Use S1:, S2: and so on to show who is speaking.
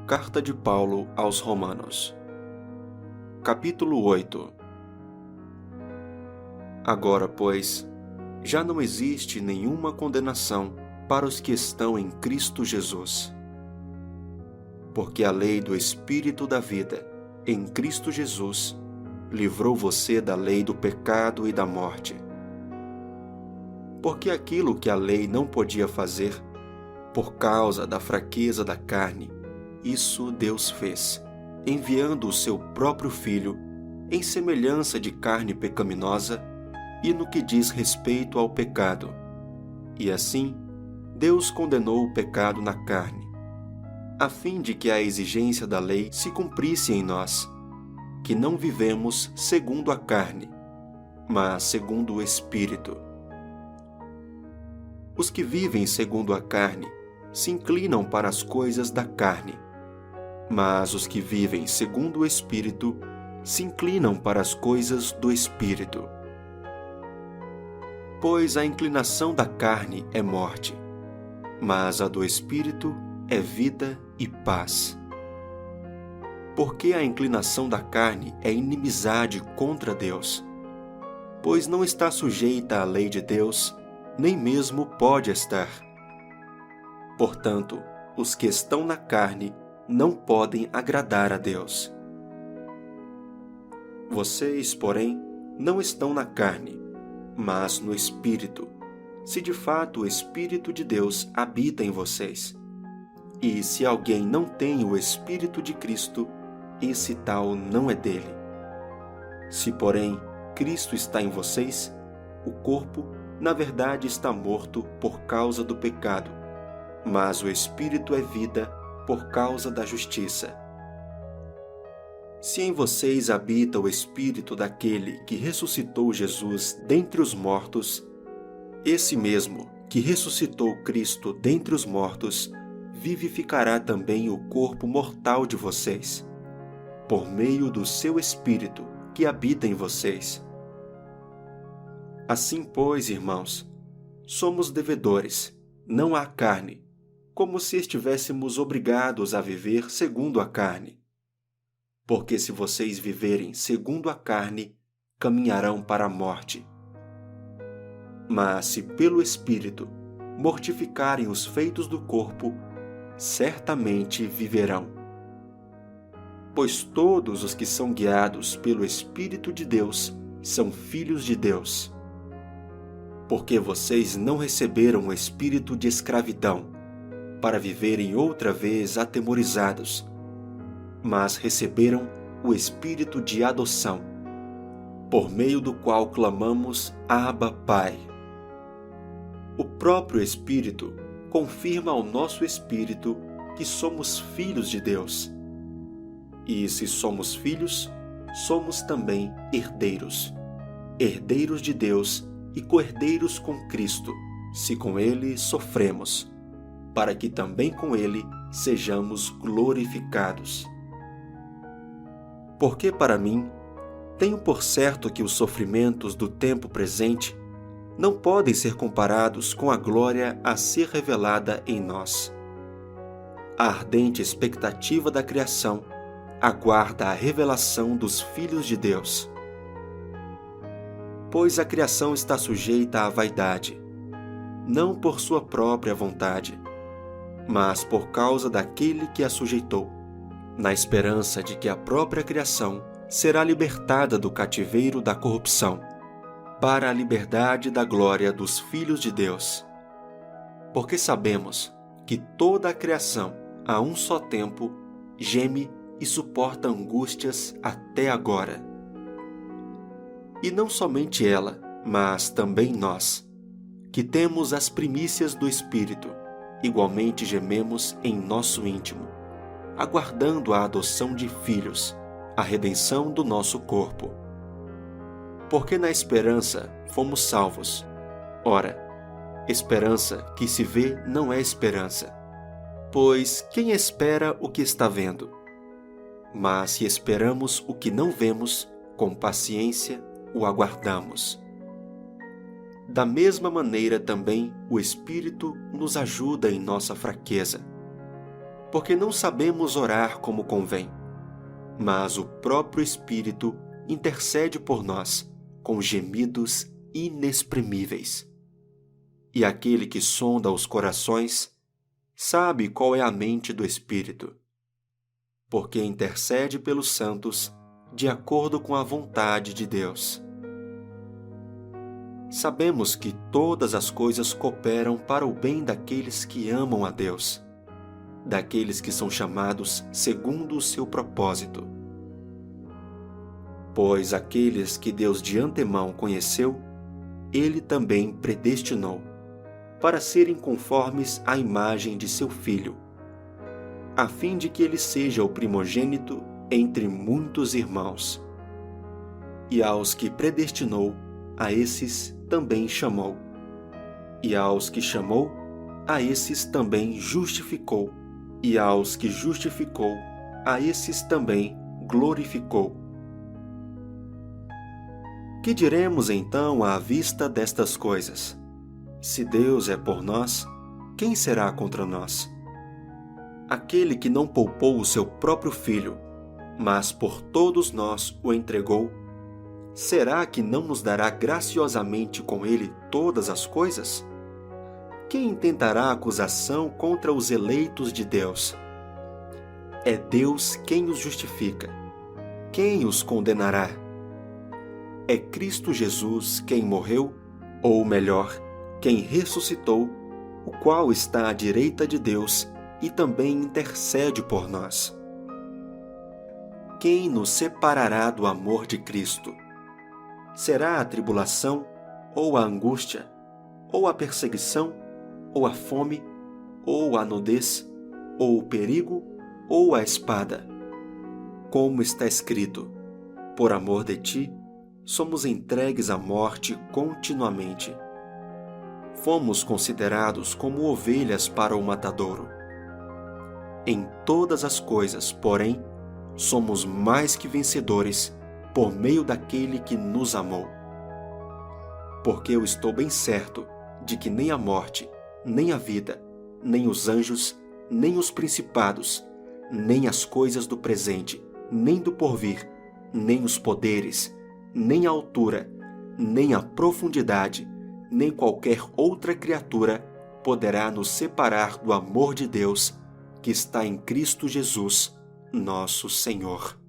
S1: Carta de Paulo aos Romanos. Capítulo 8. Agora, pois, já não existe nenhuma condenação para os que estão em Cristo Jesus. Porque a lei do Espírito da vida, em Cristo Jesus, livrou você da lei do pecado e da morte. Porque aquilo que a lei não podia fazer, por causa da fraqueza da carne, isso Deus fez, enviando o seu próprio Filho em semelhança de carne pecaminosa e no que diz respeito ao pecado. E assim, Deus condenou o pecado na carne, a fim de que a exigência da lei se cumprisse em nós, que não vivemos segundo a carne, mas segundo o Espírito. Os que vivem segundo a carne se inclinam para as coisas da carne, mas os que vivem segundo o Espírito se inclinam para as coisas do Espírito. Pois a inclinação da carne é morte, mas a do Espírito é vida e paz. Porque a inclinação da carne é inimizade contra Deus, pois não está sujeita à lei de Deus, nem mesmo pode estar. Portanto, os que estão na carne não podem agradar a Deus. Vocês, porém, não estão na carne, mas no Espírito, se de fato o Espírito de Deus habita em vocês. E se alguém não tem o Espírito de Cristo, esse tal não é dele. Se, porém, Cristo está em vocês, o corpo, na verdade, está morto por causa do pecado, mas o Espírito é vida por causa da justiça. Se em vocês habita o Espírito daquele que ressuscitou Jesus dentre os mortos, esse mesmo que ressuscitou Cristo dentre os mortos, vivificará também o corpo mortal de vocês, por meio do seu Espírito que habita em vocês. Assim, pois, irmãos, somos devedores, não à carne, como se estivéssemos obrigados a viver segundo a carne. Porque se vocês viverem segundo a carne, caminharão para a morte. Mas se pelo Espírito mortificarem os feitos do corpo, certamente viverão. Pois todos os que são guiados pelo Espírito de Deus são filhos de Deus. Porque vocês não receberam o espírito de escravidão, para viverem outra vez atemorizados, mas receberam o Espírito de adoção, por meio do qual clamamos Abba, Pai. O próprio Espírito confirma ao nosso espírito que somos filhos de Deus. E se somos filhos, somos também herdeiros, herdeiros de Deus e co-herdeiros com Cristo, se com Ele sofremos, para que também com Ele sejamos glorificados. Porque para mim, tenho por certo que os sofrimentos do tempo presente não podem ser comparados com a glória a ser revelada em nós. A ardente expectativa da criação aguarda a revelação dos filhos de Deus. Pois a criação está sujeita à vaidade, não por sua própria vontade, mas por causa daquele que a sujeitou, na esperança de que a própria criação será libertada do cativeiro da corrupção, para a liberdade da glória dos filhos de Deus. Porque sabemos que toda a criação, a um só tempo, geme e suporta angústias até agora. E não somente ela, mas também nós, que temos as primícias do Espírito, igualmente gememos em nosso íntimo, aguardando a adoção de filhos, a redenção do nosso corpo. Porque na esperança fomos salvos. Ora, esperança que se vê não é esperança, pois quem espera o que está vendo? Mas se esperamos o que não vemos, com paciência o aguardamos. Da mesma maneira também o Espírito nos ajuda em nossa fraqueza, porque não sabemos orar como convém. Mas o próprio Espírito intercede por nós com gemidos inexprimíveis. E aquele que sonda os corações sabe qual é a mente do Espírito, porque intercede pelos santos de acordo com a vontade de Deus. Sabemos que todas as coisas cooperam para o bem daqueles que amam a Deus, daqueles que são chamados segundo o seu propósito. Pois aqueles que Deus de antemão conheceu, Ele também predestinou, para serem conformes à imagem de seu Filho, a fim de que ele seja o primogênito entre muitos irmãos. E aos que predestinou, a esses também chamou. E aos que chamou, a esses também justificou. E aos que justificou, a esses também glorificou. Que diremos então à vista destas coisas? Se Deus é por nós, quem será contra nós? Aquele que não poupou o seu próprio Filho, mas por todos nós o entregou, será que não nos dará graciosamente com ele todas as coisas? Quem intentará acusação contra os eleitos de Deus? É Deus quem os justifica. Quem os condenará? É Cristo Jesus quem morreu, ou melhor, quem ressuscitou, o qual está à direita de Deus e também intercede por nós. Quem nos separará do amor de Cristo? Será a tribulação, ou a angústia, ou a perseguição, ou a fome, ou a nudez, ou o perigo, ou a espada? Como está escrito: por amor de ti, somos entregues à morte continuamente. Fomos considerados como ovelhas para o matadouro. Em todas as coisas, porém, somos mais que vencedores por meio daquele que nos amou. Porque eu estou bem certo de que nem a morte, nem a vida, nem os anjos, nem os principados, nem as coisas do presente, nem do porvir, nem os poderes, nem a altura, nem a profundidade, nem qualquer outra criatura poderá nos separar do amor de Deus que está em Cristo Jesus, nosso Senhor.